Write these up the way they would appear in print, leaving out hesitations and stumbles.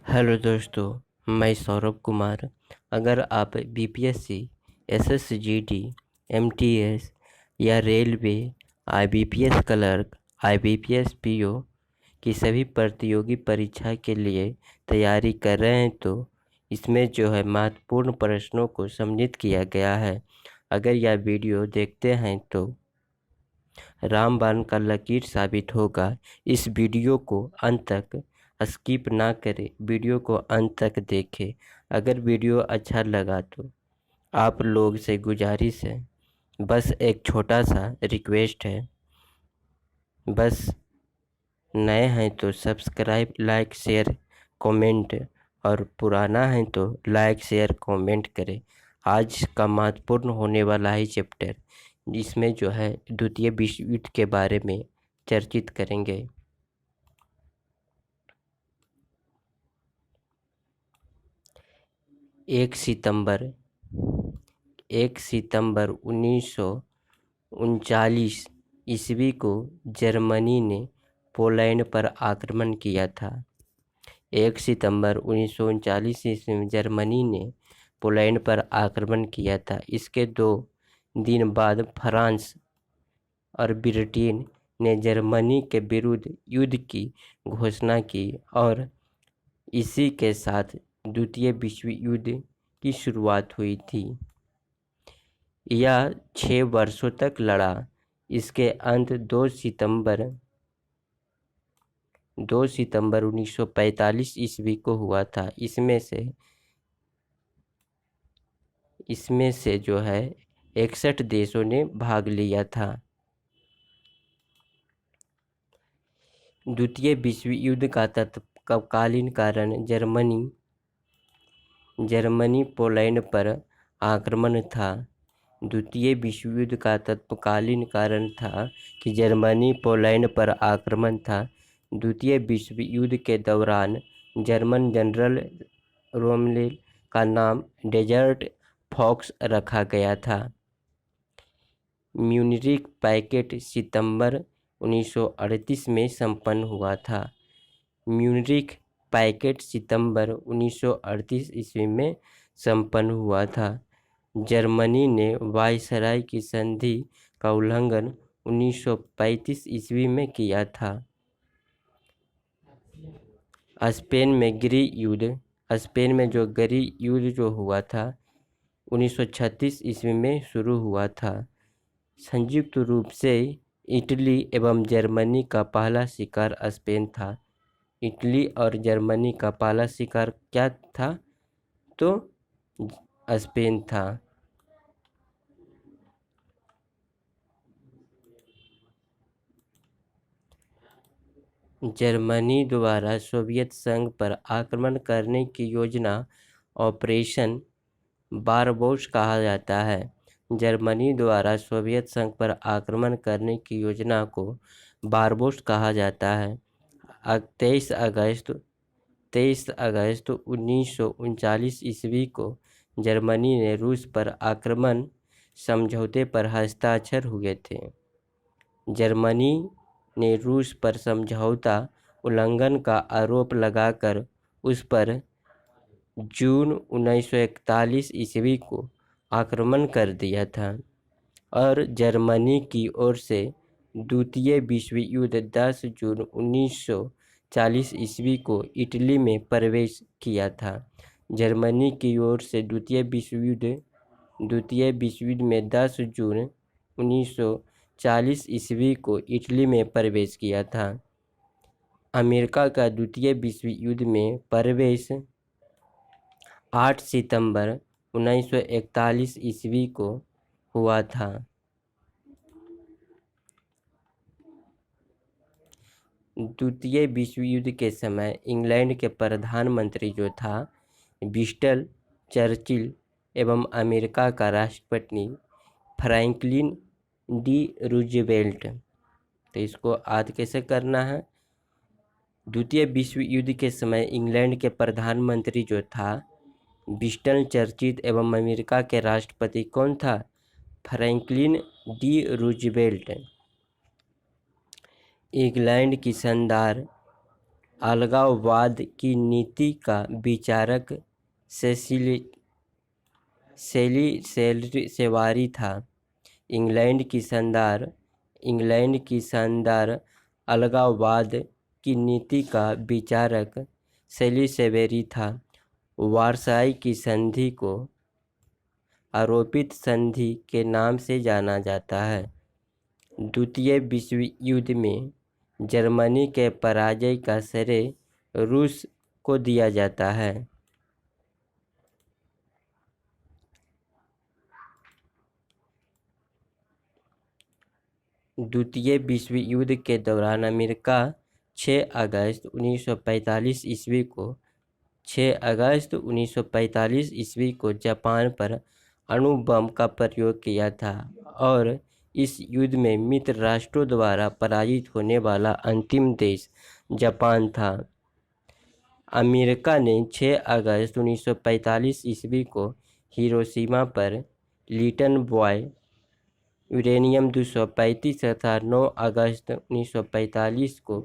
Hello दोस्तों, मैं सौरभ कुमार। अगर आप बीपीएससी, एसएसजीडी, एमटीएस या railway, IBPS clerk, IBPS PO की सभी प्रतियोगी परीक्षा के लिए तैयारी कर रहे हैं तो इसमें जो है महत्वपूर्ण प्रश्नों को सम्मिलित किया गया है। अगर यह वीडियो देखते हैं तो रामबाण का लकीर साबित होगा। इस वीडियो को अंत तक स्किप ना करें, वीडियो को अंत तक देखें। अगर वीडियो अच्छा लगा तो आप लोग से गुजारिश है, बस एक छोटा सा रिक्वेस्ट है, बस नए हैं तो सब्सक्राइब, लाइक, शेयर, कमेंट, और पुराना है तो लाइक, शेयर, कमेंट करें। आज का महत्वपूर्ण होने वाला है चैप्टर, जिसमें जो है द्वितीय विश्व युद्ध के बारे में चर्चित करेंगे। एक सितंबर 1939 ईस्वी को जर्मनी ने पोलैंड पर आक्रमण किया था। 1 सितंबर 1939 ईस्वी में जर्मनी ने पोलैंड पर आक्रमण किया था। इसके 2 दिन बाद फ्रांस और ब्रिटेन ने जर्मनी के विरुद्ध युद्ध की घोषणा की और इसी के साथ द्वितीय विश्व युद्ध की शुरुआत हुई थी। यह 6 वर्षों तक लड़ा। इसके अंत 2 सितंबर 1945 ईस्वी को हुआ था। इसमें से जो है 61 देशों ने भाग लिया था। द्वितीय विश्व युद्ध का तत्कालीन कारण जर्मनी पोलैंड पर आक्रमण था। द्वितीय विश्व युद्ध का तत्कालीन कारण था कि जर्मनी पोलैंड पर आक्रमण था। द्वितीय विश्व युद्ध के दौरान जर्मन जनरल रोमेल का नाम डेजर्ट फॉक्स रखा गया था। म्यूनिख पैक्ट सितंबर 1938 में संपन्न हुआ था। म्यूनिख पैक्ट सितंबर 1938 ईस्वी में संपन्न हुआ था। जर्मनी ने वायसराय की संधि का उल्लंघन 1935 ईस्वी में किया था। स्पेन में गृह युद्ध जो हुआ था 1936 ईस्वी में शुरू हुआ था। संयुक्त रूप से इटली एवं जर्मनी का पहला शिकार स्पेन था। इटली और जर्मनी का पहला शिकार क्या था? तो स्पेन था। जर्मनी द्वारा सोवियत संघ पर आक्रमण करने की योजना ऑपरेशन बारबोस कहा जाता है। जर्मनी द्वारा सोवियत संघ पर आक्रमण करने की योजना को बारबोस कहा जाता है। 23 अगस्त 1939 ईस्वी को जर्मनी ने रूस पर आक्रमण समझौते पर हस्ताक्षर हुए थे। जर्मनी ने रूस पर समझौता उल्लंघन का आरोप लगाकर उस पर जून 1941 ईस्वी को आक्रमण कर दिया था और जर्मनी की ओर से द्वितीय विश्व युद्ध 10 जून 1940 ईस्वी को इटली में प्रवेश किया था। जर्मनी की ओर से द्वितीय विश्व युद्ध में 10 जून 1940 ईस्वी को इटली में प्रवेश किया था। अमेरिका का द्वितीय विश्व युद्ध में प्रवेश 8 सितंबर 1941 ईस्वी को हुआ था। द्वितीय विश्व युद्ध के समय इंग्लैंड के प्रधानमंत्री जो था विंस्टन चर्चिल एवं अमेरिका का राष्ट्रपति फ्रैंकलिन डी रूजवेल्ट। तो इसको याद कैसे करना है? द्वितीय विश्व युद्ध के समय इंग्लैंड के प्रधानमंत्री जो था विंस्टन चर्चिल एवं अमेरिका के राष्ट्रपति कौन था? Franklin D Roosevelt. इंग्लैंड की शानदार अलगाववाद की नीति का विचारक सेवारी था। इंग्लैंड की शानदार अलगाववाद की नीति का विचारक सेलिसेवेरी था। वारसाई की संधि को आरोपित संधि के नाम से जाना जाता है। द्वितीय विश्व युद्ध में जर्मनी के पराजय का श्रेय रूस को दिया जाता है। द्वितीय विश्व युद्ध के दौरान अमेरिका 6 अगस्त 1945 ईस्वी को जापान पर अणु बम का प्रयोग किया था और इस युद्ध में मित्र राष्ट्रों द्वारा पराजित होने वाला अंतिम देश जापान था। अमेरिका ने 6 अगस्त 1945 ईस्वी को हिरोशिमा पर लिटल बॉय यूरेनियम 235 तथा 9 अगस्त 1945 को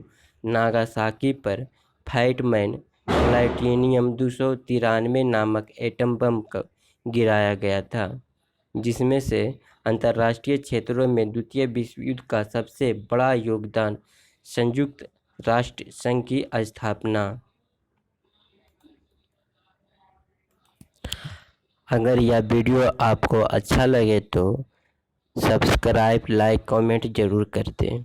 नागासाकी पर फैट मैन प्लैटिनम 293 नामक एटम बम गिराया गया था, जिसमें से अंतर्राष्ट्रीय क्षेत्रों में द्वितीय विश्व युद्ध का सबसे बड़ा योगदान संयुक्त राष्ट्र संघ की स्थापना। अगर यह वीडियो आपको अच्छा लगे तो सब्सक्राइब, लाइक, कमेंट जरूर कर दें।